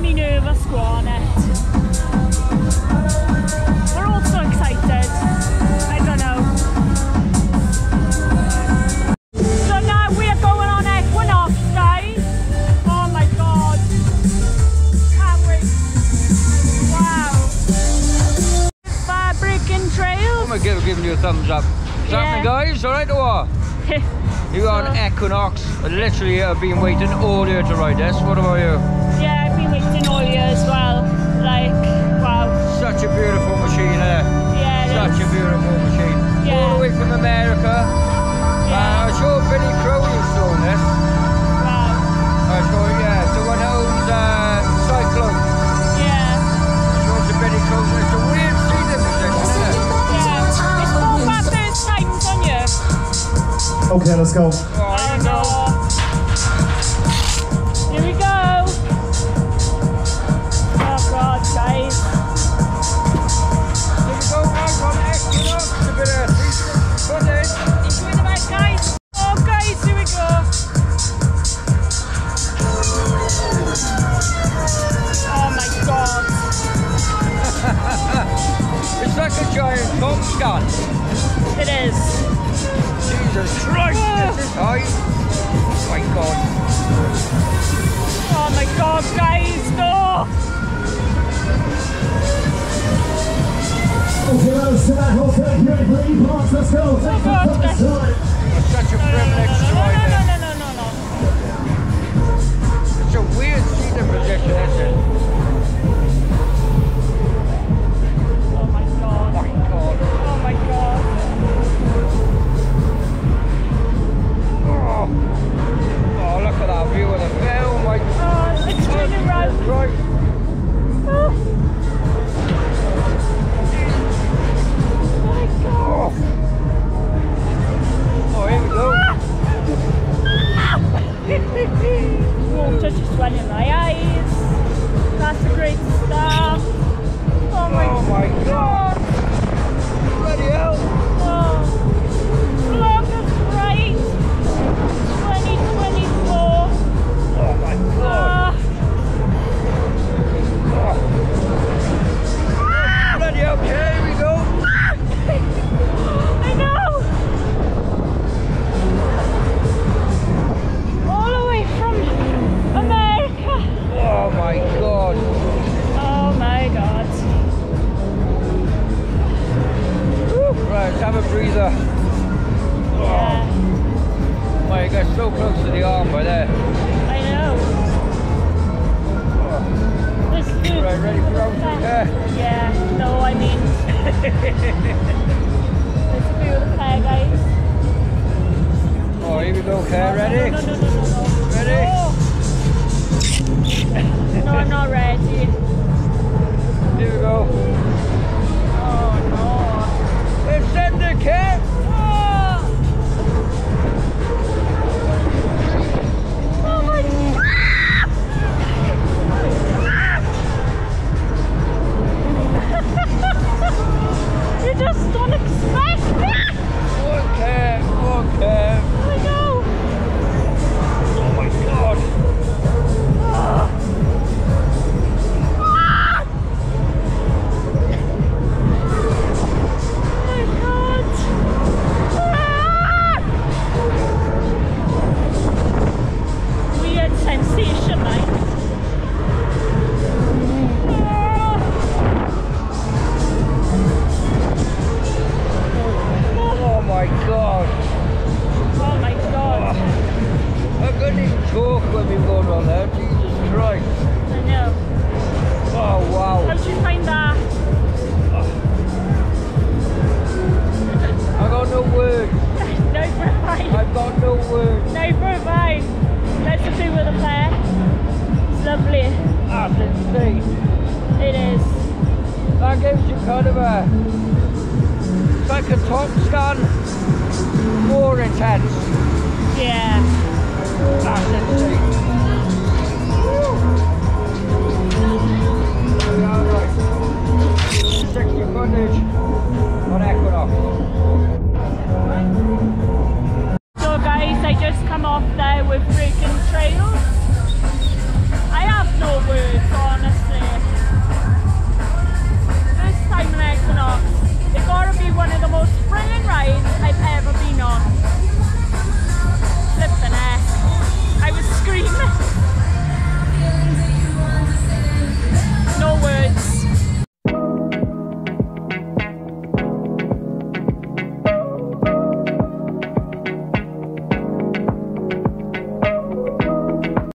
me nervous, go on it. We're all so excited. I don't know. So now we are going on Equinox, guys. Oh my god. Can't wait. Wow. Breaking trails. I'm giving you a thumbs up. What's happening, guys? Alright or what? You're on Equinox. I literally have been waiting all year to ride this. What about you? Yeah, I've been waiting all year as well. Like, wow. Such a beautiful machine, eh? Yeah, such a beautiful machine. Yeah. All the way from America. Yeah. I'm sure Billy Crow used to own this. Wow. I'm sure, yeah, the one that owns Cyclone. Yeah. Sure, it's a Billy Crow. It's a weird seating position, isn't it? Yeah. It's more about those times on you. Okay, let's go. Oh, you know. Here we go. Oh god, guys. Here we go, guys, on Equinox. It's a bit of footage. Enjoy the ride, guys. Oh guys, here we go. Oh my god. It's like a giant Tom gun. It is. Jesus Christ, this is high. Oh my god. Oh my god, guys, no! Okay, let's to that whole thing. Ready for E-Parts, let's go. Oh god, guys. It's such a privilege to ride this. No. It's a weird seating position, isn't it? Oh my god. Oh my god. Oh my god. Oh, look at that view of the fair. Oh my god. Oh, it's turning round. Right. Oh my god. Oh, here we go. Water just went in my eyes. That's a great stuff. Oh my god. Bloody hell. Oh. Vlogger's right. 2024. Oh my god. Bloody hell. Here we go. I know. All the way from America. Oh my god. Oh my god. Right, let's have a breather. Yeah. Oh, you got so close to the arm by there. I know. This dude. Right, ready for round two? Yeah. No, I mean. Let's be with the pair, guys. Oh, here we go, Claire. Ready? No. Ready? No, I'm not ready. Here we go. Oh no. Let's send the cat. Oh my You just don't expect that. Okay. I know. Oh my god. Sensation, right? Oh my god. Oh my god. I couldn't even talk when we were going on there. Jesus Christ. I know. Oh wow. How did you find that? I got no words. Neither have I. I've got no words. Neither have I. Let's do with a pair. It's lovely. That's insane. It is. That gives you kind of a, it's like a top scan, more intense. Yeah. That's insane. Alright. 60 footage on Equinox. So guys, I just come off there with breaking trails. I have no words, honestly. First time in Equinox. It gotta be